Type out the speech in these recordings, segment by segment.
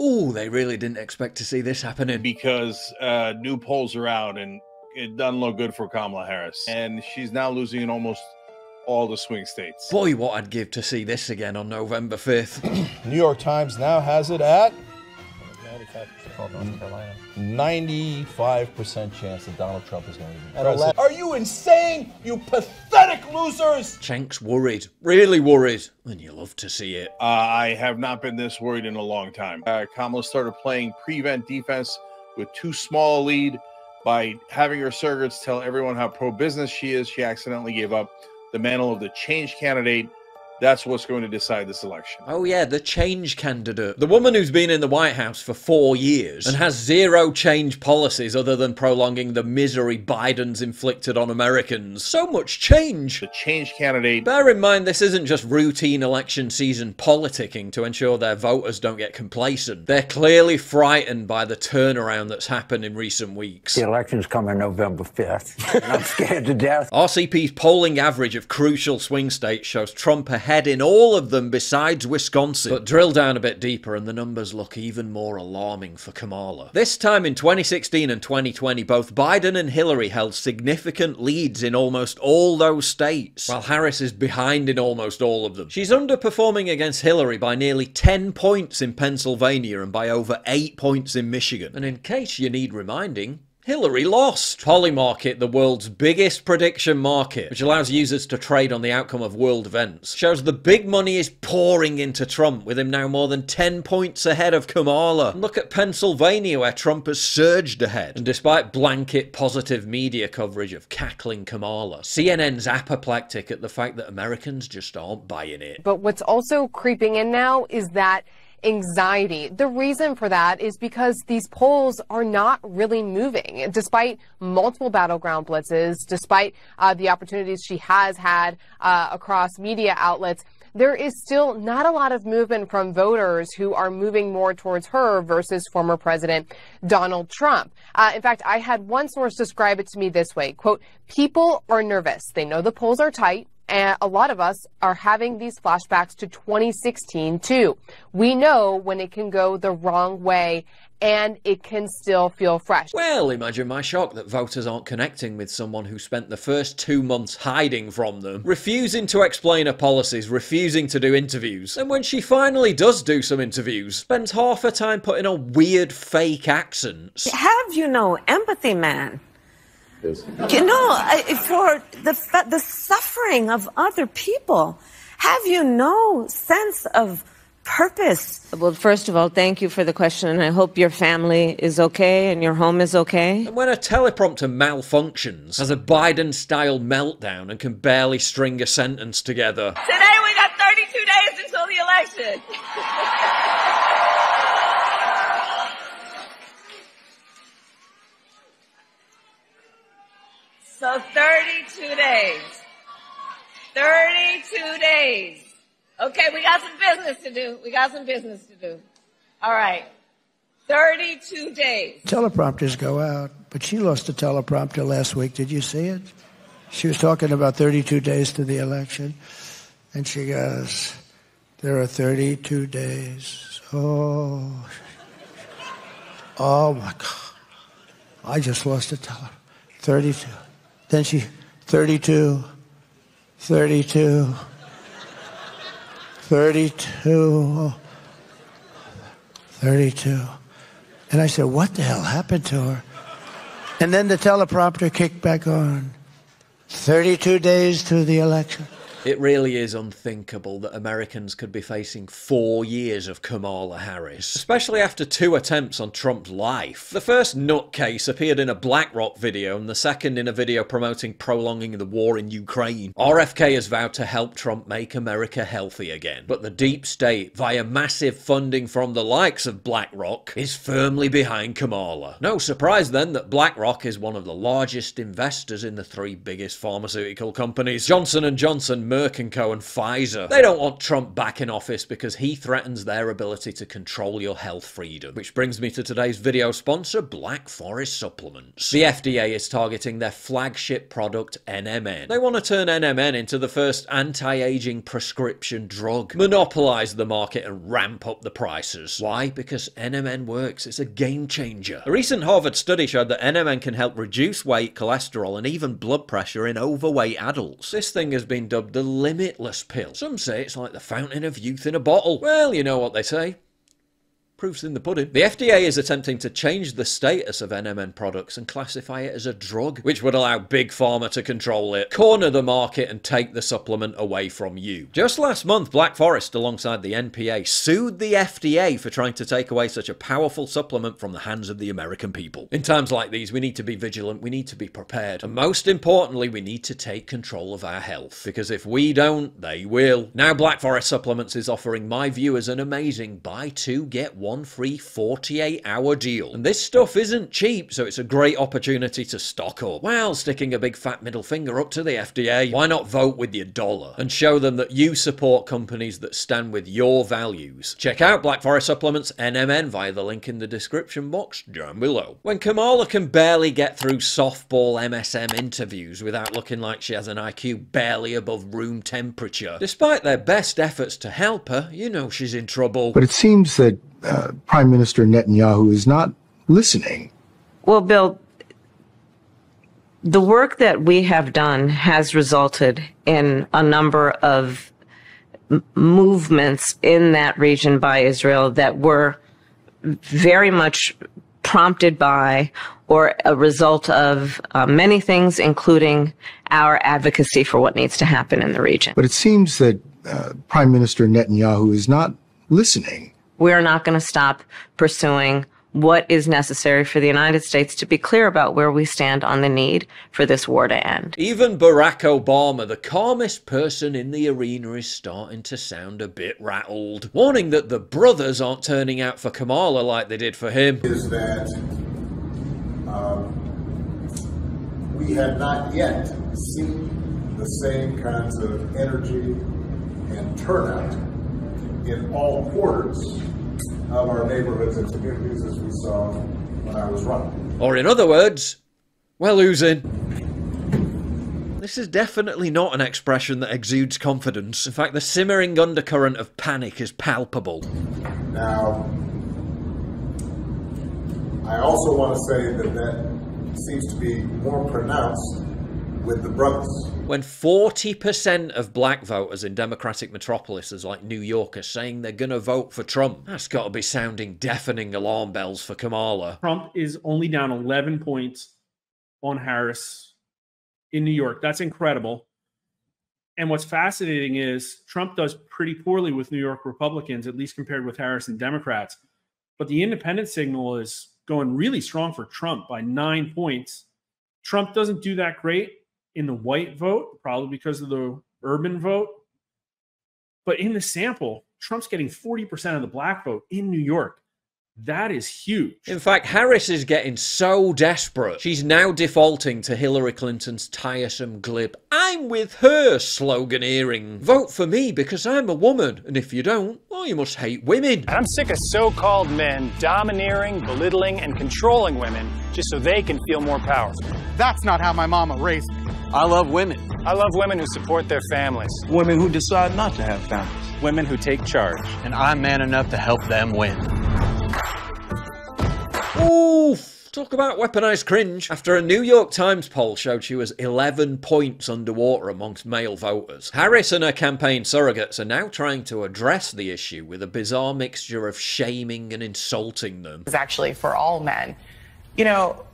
Ooh, they really didn't expect to see this happening. Because new polls are out and it doesn't look good for Kamala Harris. And she's now losing in almost all the swing states. Boy, what I'd give to see this again on November 5th. New York Times now has it at 95% chance that Donald Trump is going to be president. Are you insane, you pathetic losers? Cenk's worried, really worried, and you love to see it. I have not been this worried in a long time. Kamala started playing prevent defense with too small a lead. By having her surrogates tell everyone how pro-business she is, she accidentally gave up the mantle of the change candidate. That's what's going to decide this election. Oh yeah, the change candidate. The woman who's been in the White House for 4 years and has zero change policies other than prolonging the misery Biden's inflicted on Americans. So much change. The change candidate. Bear in mind, this isn't just routine election season politicking to ensure their voters don't get complacent. They're clearly frightened by the turnaround that's happened in recent weeks. The election's coming November 5th, and I'm scared to death. RCP's polling average of crucial swing states shows Trump ahead in all of them besides Wisconsin. But drill down a bit deeper and the numbers look even more alarming for Kamala. This time in 2016 and 2020, both Biden and Hillary held significant leads in almost all those states, while Harris is behind in almost all of them. She's underperforming against Hillary by nearly 10 points in Pennsylvania and by over 8 points in Michigan. And in case you need reminding, Hillary lost. Polymarket, the world's biggest prediction market, which allows users to trade on the outcome of world events, shows the big money is pouring into Trump, with him now more than 10 points ahead of Kamala. And look at Pennsylvania, where Trump has surged ahead. And despite blanket positive media coverage of cackling Kamala, CNN's apoplectic at the fact that Americans just aren't buying it. But what's also creeping in now is that anxiety. The reason for that is because these polls are not really moving. Despite multiple battleground blitzes, despite the opportunities she has had across media outlets, there is still not a lot of movement from voters who are moving more towards her versus former President Donald Trump. In fact, I had one source describe it to me this way, quote, "People are nervous. They know the polls are tight. And a lot of us are having these flashbacks to 2016 too. We know when it can go the wrong way and it can still feel fresh." Well, imagine my shock that voters aren't connecting with someone who spent the first 2 months hiding from them, refusing to explain her policies, refusing to do interviews. And when she finally does do some interviews, spends half her time putting on weird fake accents. Have you no empathy, man? You know, for the suffering of other people, have you no sense of purpose? Well, first of all, thank you for the question, and I hope your family is okay and your home is okay. And when a teleprompter malfunctions, has a Biden-style meltdown and can barely string a sentence together. Today we got 32 days until the election. So 32 days. 32 days. Okay, we got some business to do. We got some business to do. All right. 32 days. Teleprompters go out, but she lost a teleprompter last week. Did you see it? She was talking about 32 days to the election, and she goes, "There are 32 days. Oh my God. I just lost a teleprompter. 32. Then she, 32, 32, 32, 32. And I said, what the hell happened to her? And then the teleprompter kicked back on. 32 days to the election. It really is unthinkable that Americans could be facing 4 years of Kamala Harris, especially after 2 attempts on Trump's life. The first nutcase appeared in a BlackRock video and the second in a video promoting prolonging the war in Ukraine. RFK has vowed to help Trump make America healthy again, but the deep state, via massive funding from the likes of BlackRock, is firmly behind Kamala. No surprise then that BlackRock is one of the largest investors in the 3 biggest pharmaceutical companies. Johnson & Johnson, Merck & Co. and Pfizer. They don't want Trump back in office because he threatens their ability to control your health freedom. Which brings me to today's video sponsor, Black Forest Supplements. The FDA is targeting their flagship product, NMN. They want to turn NMN into the first anti-aging prescription drug, monopolize the market and ramp up the prices. Why? Because NMN works. It's a game changer. A recent Harvard study showed that NMN can help reduce weight, cholesterol, and even blood pressure in overweight adults. This thing has been dubbed the limitless pill. Some say it's like the fountain of youth in a bottle. Well, you know what they say. Proof's in the pudding. The FDA is attempting to change the status of NMN products and classify it as a drug, which would allow Big Pharma to control it, corner the market, and take the supplement away from you. Just last month, Black Forest, alongside the NPA, sued the FDA for trying to take away such a powerful supplement from the hands of the American people. In times like these, we need to be vigilant, we need to be prepared, and most importantly, we need to take control of our health, because if we don't, they will. Now, Black Forest Supplements is offering my viewers an amazing buy two, get one free 48-hour deal. And this stuff isn't cheap, so it's a great opportunity to stock up. While sticking a big fat middle finger up to the FDA, why not vote with your dollar and show them that you support companies that stand with your values? Check out Black Forest Supplements NMN via the link in the description box down below. When Kamala can barely get through softball MSM interviews without looking like she has an IQ barely above room temperature, despite their best efforts to help her, you know she's in trouble. But it seems that Prime Minister Netanyahu is not listening. Well, Bill, the work that we have done has resulted in a number of movements in that region by Israel that were very much prompted by or a result of many things, including our advocacy for what needs to happen in the region. But it seems that Prime Minister Netanyahu is not listening. We are not going to stop pursuing what is necessary for the United States to be clear about where we stand on the need for this war to end. Even Barack Obama, the calmest person in the arena, is starting to sound a bit rattled, warning that the brothers aren't turning out for Kamala like they did for him. Is that we have not yet seen the same kinds of energy and turnout in all quarters of our neighborhoods and communities as we saw when I was running. Or in other words, we're losing. This is definitely not an expression that exudes confidence. In fact, the simmering undercurrent of panic is palpable. Now, I also want to say that seems to be more pronounced with the brothers. When 40% of black voters in Democratic metropolises like New York are saying they're going to vote for Trump, that's got to be sounding deafening alarm bells for Kamala. Trump is only down 11 points on Harris in New York. That's incredible. And what's fascinating is Trump does pretty poorly with New York Republicans, at least compared with Harris and Democrats. But the independent signal is going really strong for Trump by 9 points. Trump doesn't do that great in the white vote, probably because of the urban vote. But in the sample, Trump's getting 40% of the black vote in New York. That is huge. In fact, Harris is getting so desperate, she's now defaulting to Hillary Clinton's tiresome, glib, "I'm with her" sloganeering. Vote for me because I'm a woman, and if you don't, well, you must hate women. And I'm sick of so-called men domineering, belittling, and controlling women just so they can feel more powerful. That's not how my mama raised me. I love women. I love women who support their families. Women who decide not to have families. Women who take charge. And I'm man enough to help them win. Oof! Talk about weaponized cringe. After a New York Times poll showed she was 11 points underwater amongst male voters, Harris and her campaign surrogates are now trying to address the issue with a bizarre mixture of shaming and insulting them. It's actually for all men. You know,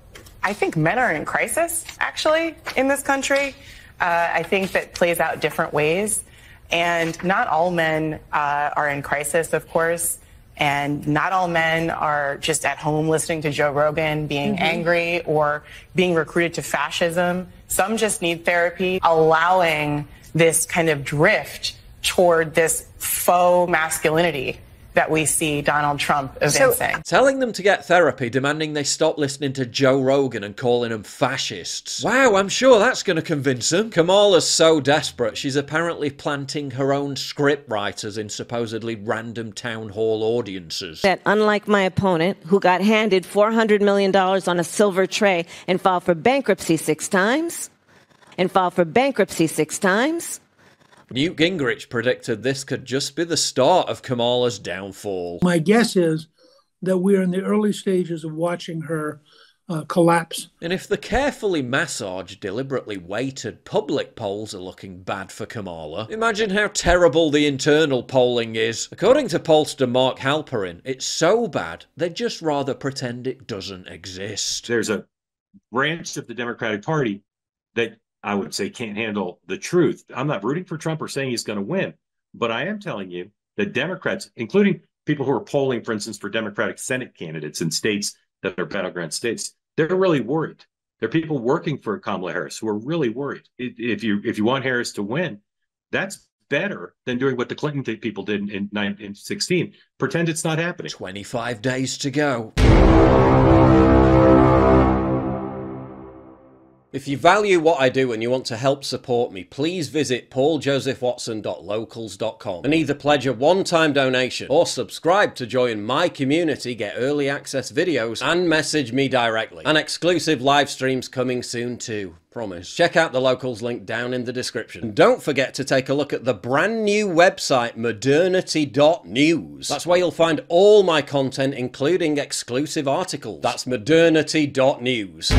I think men are in crisis, actually, in this country. I think that plays out different ways. And not all men are in crisis, of course. And not all men are just at home listening to Joe Rogan, being angry or being recruited to fascism. Some just need therapy. Allowing this kind of drift toward this faux masculinity that we see Donald Trump evincing. Telling them to get therapy, demanding they stop listening to Joe Rogan and calling them fascists. Wow, I'm sure that's going to convince them. Kamala's so desperate, she's apparently planting her own script writers in supposedly random town hall audiences. That unlike my opponent, who got handed $400 million on a silver tray and filed for bankruptcy 6 times, Newt Gingrich predicted this could just be the start of Kamala's downfall. My guess is that we're in the early stages of watching her collapse. And if the carefully massaged, deliberately weighted public polls are looking bad for Kamala, imagine how terrible the internal polling is. According to pollster Mark Halperin, it's so bad they'd just rather pretend it doesn't exist. There's a branch of the Democratic Party that I would say can't handle the truth. I'm not rooting for Trump or saying he's going to win, but I am telling you that Democrats, including people who are polling, for instance, for Democratic Senate candidates in states that are battleground states, they're really worried. There are people working for Kamala Harris who are really worried. If you want Harris to win, that's better than doing what the Clinton people did in 2016. Pretend it's not happening. 25 days to go. If you value what I do and you want to help support me, please visit pauljosephwatson.locals.com and either pledge a one-time donation or subscribe to join my community, get early access videos, and message me directly. And exclusive live streams coming soon too. Promise. Check out the Locals link down in the description. And don't forget to take a look at the brand new website modernity.news. That's where you'll find all my content, including exclusive articles. That's modernity.news.